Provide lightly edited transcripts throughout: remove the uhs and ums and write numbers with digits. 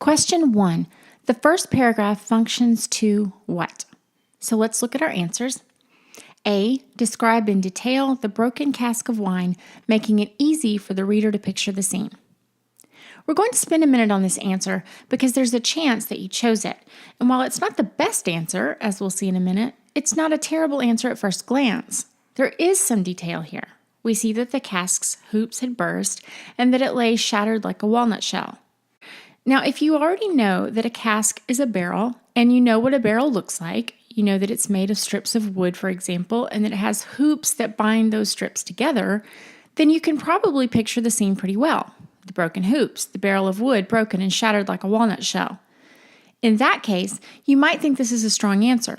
Question 1. The first paragraph functions to what? So let's look at our answers. A. Describe in detail the broken cask of wine, making it easy for the reader to picture the scene. We're going to spend a minute on this answer because there's a chance that you chose it. And while it's not the best answer, as we'll see in a minute, it's not a terrible answer at first glance. There is some detail here. We see that the cask's hoops had burst and that it lay shattered like a walnut shell. Now, if you already know that a cask is a barrel and you know what a barrel looks like, you know that it's made of strips of wood, for example, and that it has hoops that bind those strips together, then you can probably picture the scene pretty well. The broken hoops, the barrel of wood broken and shattered like a walnut shell. In that case, you might think this is a strong answer.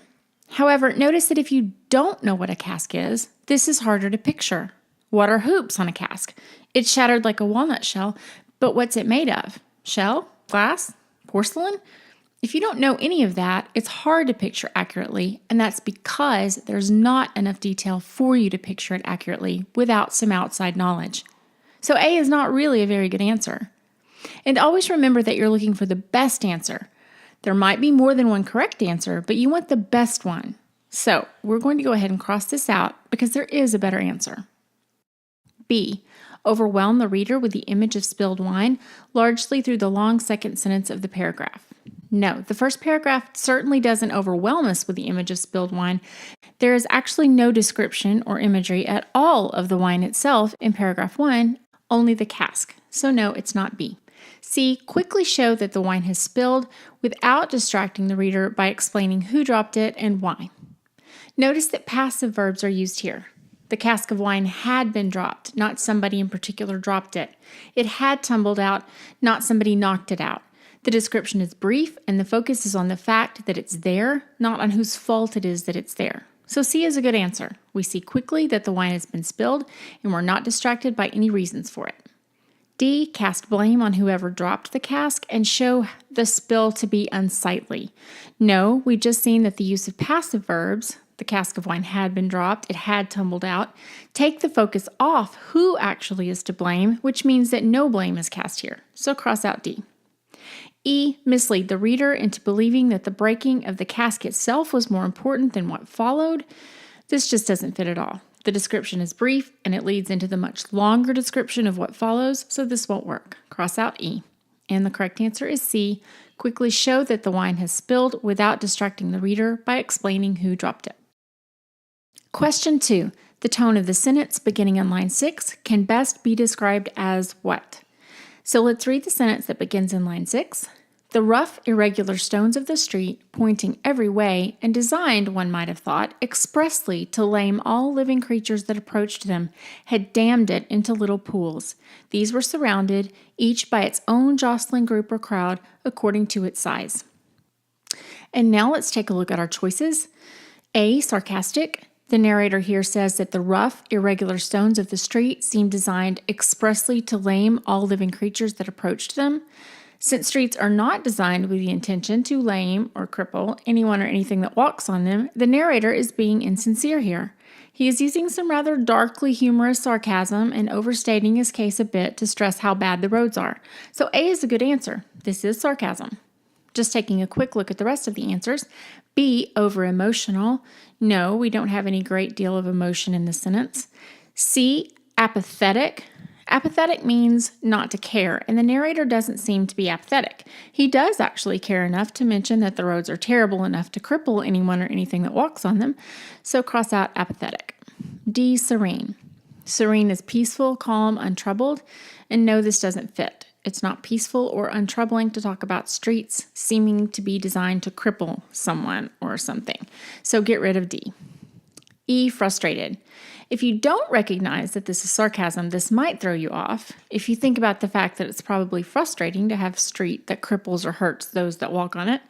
However, notice that if you don't know what a cask is, this is harder to picture. What are hoops on a cask? It's shattered like a walnut shell, but what's it made of? Shell? Glass? Porcelain? If you don't know any of that, it's hard to picture accurately, and that's because there's not enough detail for you to picture it accurately without some outside knowledge. So A is not really a very good answer. And always remember that you're looking for the best answer. There might be more than one correct answer, but you want the best one. So we're going to go ahead and cross this out because there is a better answer. B. Overwhelm the reader with the image of spilled wine, largely through the long second sentence of the paragraph. No, the first paragraph certainly doesn't overwhelm us with the image of spilled wine. There is actually no description or imagery at all of the wine itself in paragraph 1, only the cask. So no, it's not B. C. Quickly show that the wine has spilled without distracting the reader by explaining who dropped it and why. Notice that passive verbs are used here. The cask of wine had been dropped, not somebody in particular dropped it. It had tumbled out, not somebody knocked it out. The description is brief, and the focus is on the fact that it's there, not on whose fault it is that it's there. So C is a good answer. We see quickly that the wine has been spilled, and we're not distracted by any reasons for it. D. Cast blame on whoever dropped the cask and show the spill to be unsightly. No, we've just seen that the use of passive verbs, the cask of wine had been dropped, it had tumbled out, take the focus off who actually is to blame, which means that no blame is cast here. So cross out D. E. Mislead the reader into believing that the breaking of the cask itself was more important than what followed. This just doesn't fit at all. The description is brief, and it leads into the much longer description of what follows, so this won't work. Cross out E. And the correct answer is C. Quickly show that the wine has spilled without distracting the reader by explaining who dropped it. Question 2. The tone of the sentence beginning on line 6 can best be described as what? So let's read the sentence that begins in line 6. The rough, irregular stones of the street, pointing every way, and designed, one might have thought, expressly to lame all living creatures that approached them, had dammed it into little pools. These were surrounded, each by its own jostling group or crowd, according to its size. And now let's take a look at our choices. A. Sarcastic. The narrator here says that the rough, irregular stones of the street seem designed expressly to lame all living creatures that approached them. Since streets are not designed with the intention to lame or cripple anyone or anything that walks on them, the narrator is being insincere here. He is using some rather darkly humorous sarcasm and overstating his case a bit to stress how bad the roads are. So A is a good answer. This is sarcasm. Just taking a quick look at the rest of the answers. B, over-emotional. No, we don't have any great deal of emotion in this sentence. C, apathetic. Apathetic means not to care, and the narrator doesn't seem to be apathetic. He does actually care enough to mention that the roads are terrible enough to cripple anyone or anything that walks on them, so cross out apathetic. D, serene. Serene is peaceful, calm, untroubled, and no, this doesn't fit. It's not peaceful or untroubling to talk about streets seeming to be designed to cripple someone or something. So get rid of D. E, frustrated. If you don't recognize that this is sarcasm, this might throw you off. If you think about the fact that it's probably frustrating to have a street that cripples or hurts those that walk on it.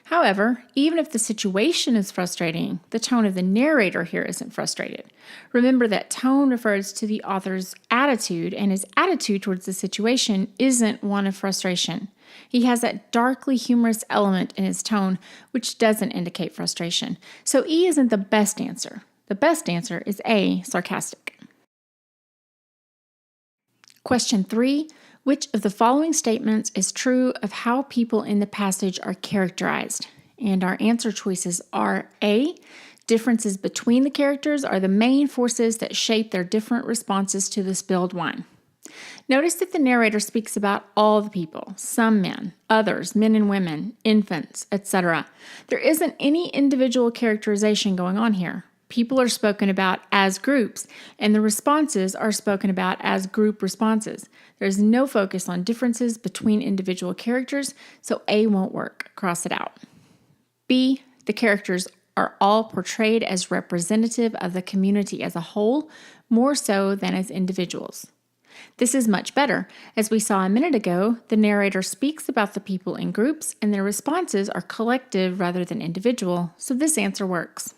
However, even if the situation is frustrating, the tone of the narrator here isn't frustrated. Remember that tone refers to the author's attitude, and his attitude towards the situation isn't one of frustration. He has that darkly humorous element in his tone, which doesn't indicate frustration. So E isn't the best answer. The best answer is A, sarcastic. Question 3. Which of the following statements is true of how people in the passage are characterized? And our answer choices are A, differences between the characters are the main forces that shape their different responses to the spilled wine. Notice that the narrator speaks about all the people, some men, others, men and women, infants, etc. There isn't any individual characterization going on here. People are spoken about as groups, and the responses are spoken about as group responses. There's no focus on differences between individual characters, so A won't work. Cross it out. B, the characters are all portrayed as representative of the community as a whole, more so than as individuals. This is much better. As we saw a minute ago, the narrator speaks about the people in groups, and their responses are collective rather than individual, so this answer works.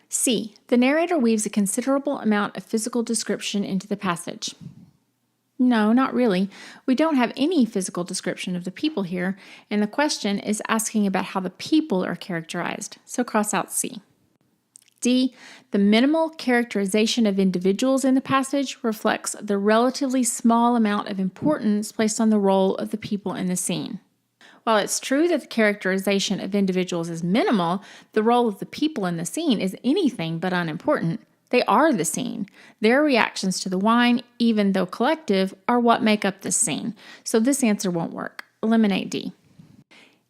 C, the narrator weaves a considerable amount of physical description into the passage. No, not really. We don't have any physical description of the people here, and the question is asking about how the people are characterized, so cross out C. D, the minimal characterization of individuals in the passage reflects the relatively small amount of importance placed on the role of the people in the scene. While it's true that the characterization of individuals is minimal, the role of the people in the scene is anything but unimportant. They are the scene. Their reactions to the wine, even though collective, are what make up this scene. So this answer won't work. Eliminate D.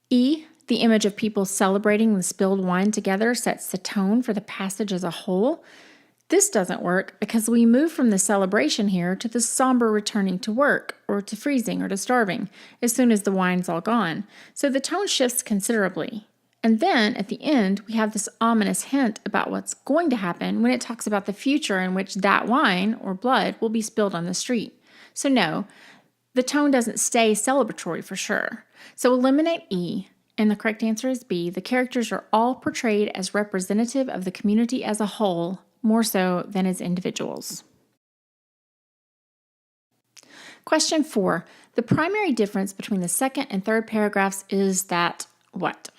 E, the image of people celebrating the spilled wine together sets the tone for the passage as a whole. This doesn't work because we move from the celebration here to the somber returning to work, or to freezing, or to starving, as soon as the wine's all gone. So the tone shifts considerably. And then, at the end, we have this ominous hint about what's going to happen when it talks about the future in which that wine, or blood, will be spilled on the street. So no, the tone doesn't stay celebratory for sure. So eliminate E, and the correct answer is B. The characters are all portrayed as representative of the community as a whole, more so than as individuals. Question 4. The primary difference between the second and third paragraphs is that what?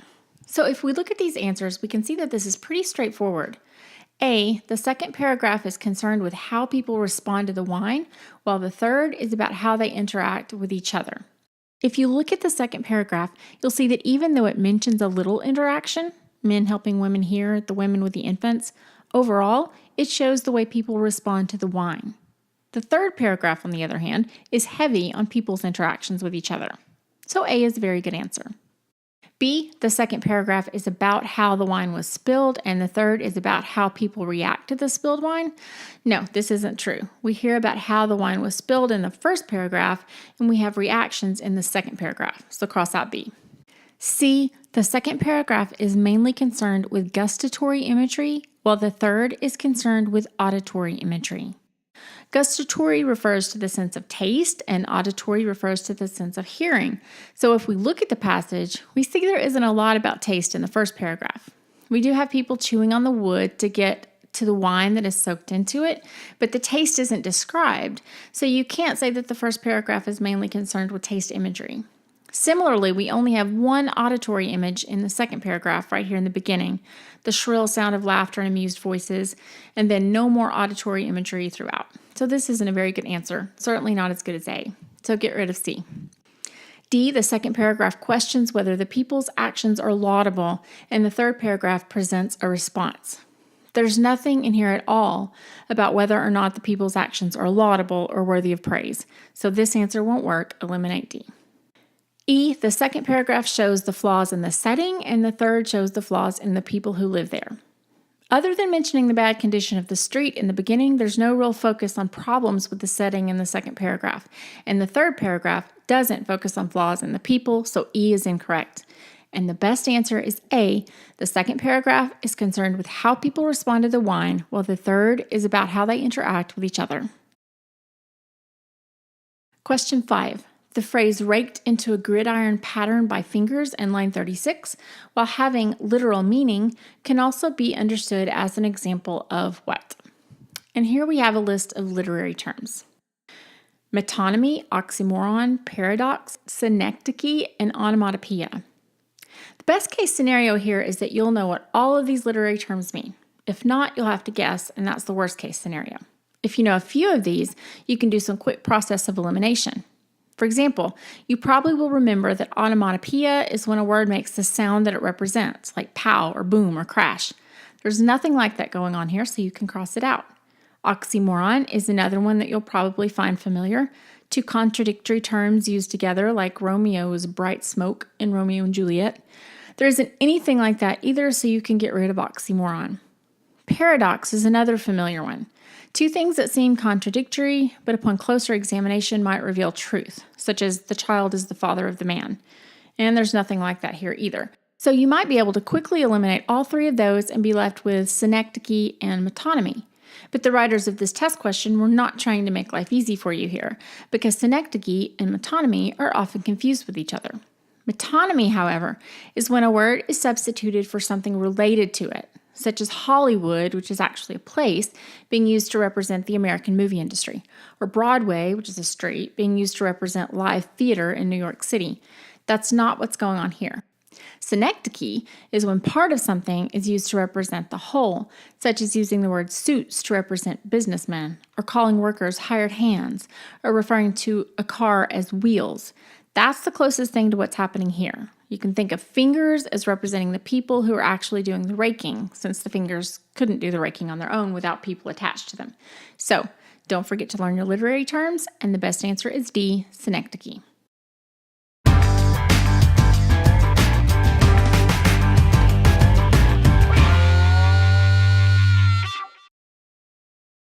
So if we look at these answers, we can see that this is pretty straightforward. A, the second paragraph is concerned with how people respond to the wine, while the third is about how they interact with each other. If you look at the second paragraph, you'll see that even though it mentions a little interaction, men helping women here, the women with the infants, overall, it shows the way people respond to the wine. The third paragraph, on the other hand, is heavy on people's interactions with each other. So A is a very good answer. B, the second paragraph is about how the wine was spilled, and the third is about how people react to the spilled wine. No, this isn't true. We hear about how the wine was spilled in the first paragraph, and we have reactions in the second paragraph, so cross out B. C, the second paragraph is mainly concerned with gustatory imagery, while the third is concerned with auditory imagery. Gustatory refers to the sense of taste, and auditory refers to the sense of hearing. So if we look at the passage, we see there isn't a lot about taste in the first paragraph. We do have people chewing on the wood to get to the wine that is soaked into it, but the taste isn't described. So you can't say that the first paragraph is mainly concerned with taste imagery. Similarly, we only have one auditory image in the second paragraph right here in the beginning, the shrill sound of laughter and amused voices, and then no more auditory imagery throughout. So this isn't a very good answer, certainly not as good as A. So get rid of C. D, the second paragraph questions whether the people's actions are laudable, and the third paragraph presents a response. There's nothing in here at all about whether or not the people's actions are laudable or worthy of praise. So this answer won't work. Eliminate D. E, the second paragraph shows the flaws in the setting, and the third shows the flaws in the people who live there. Other than mentioning the bad condition of the street in the beginning, there's no real focus on problems with the setting in the second paragraph. And the third paragraph doesn't focus on flaws in the people, so E is incorrect. And the best answer is A. The second paragraph is concerned with how people respond to the wine, while the third is about how they interact with each other. Question 5. The phrase raked into a gridiron pattern by fingers in line 36, while having literal meaning, can also be understood as an example of what? And here we have a list of literary terms. Metonymy, oxymoron, paradox, synecdoche, and onomatopoeia. The best case scenario here is that you'll know what all of these literary terms mean. If not, you'll have to guess, and that's the worst case scenario. If you know a few of these, you can do some quick process of elimination. For example, you probably will remember that onomatopoeia is when a word makes the sound that it represents, like pow or boom or crash. There's nothing like that going on here, so you can cross it out. Oxymoron is another one that you'll probably find familiar. Two contradictory terms used together, like Romeo's bright smoke in Romeo and Juliet. There isn't anything like that either, so you can get rid of oxymoron. Paradox is another familiar one. Two things that seem contradictory, but upon closer examination might reveal truth, such as the child is the father of the man. And there's nothing like that here either. So you might be able to quickly eliminate all three of those and be left with synecdoche and metonymy. But the writers of this test question were not trying to make life easy for you here, because synecdoche and metonymy are often confused with each other. Metonymy, however, is when a word is substituted for something related to it, such as Hollywood, which is actually a place, being used to represent the American movie industry, or Broadway, which is a street, being used to represent live theater in New York City. That's not what's going on here. Synecdoche is when part of something is used to represent the whole, such as using the word suits to represent businessmen, or calling workers hired hands, or referring to a car as wheels. That's the closest thing to what's happening here. You can think of fingers as representing the people who are actually doing the raking, since the fingers couldn't do the raking on their own without people attached to them. So, don't forget to learn your literary terms, and the best answer is D, synecdoche.